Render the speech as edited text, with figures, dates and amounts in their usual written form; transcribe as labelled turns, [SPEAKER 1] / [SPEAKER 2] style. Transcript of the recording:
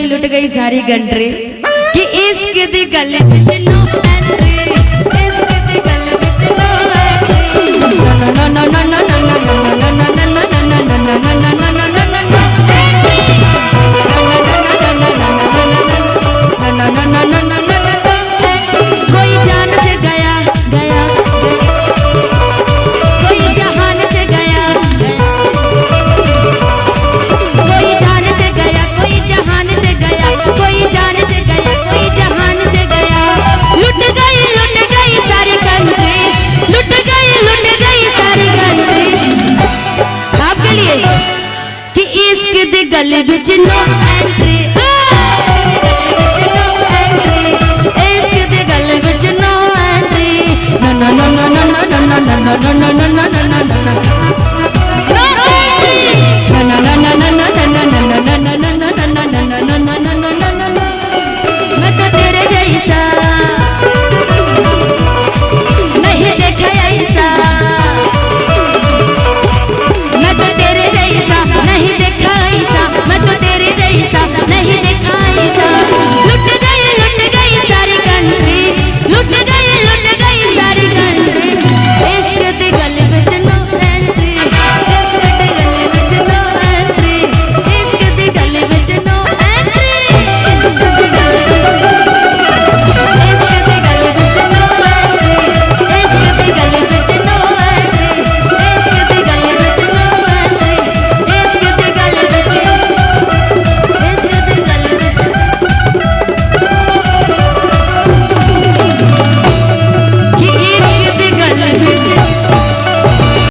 [SPEAKER 1] गई लुट गई सारी कंट्री कि इश्क दी गल विच नो एंट्री, इश्क दी गल विच no entry. No no no no no no no no no कोई जान से गया गया, कोई जहान से गया गया, कोई जान से गया, कोई जहान से गया, कोई जान से गया, कोई जहान से गया। लुट गई सारी कंट्री, लुट गई सारी कंट्री। आपके लिए कि इश्क दी गल विच नो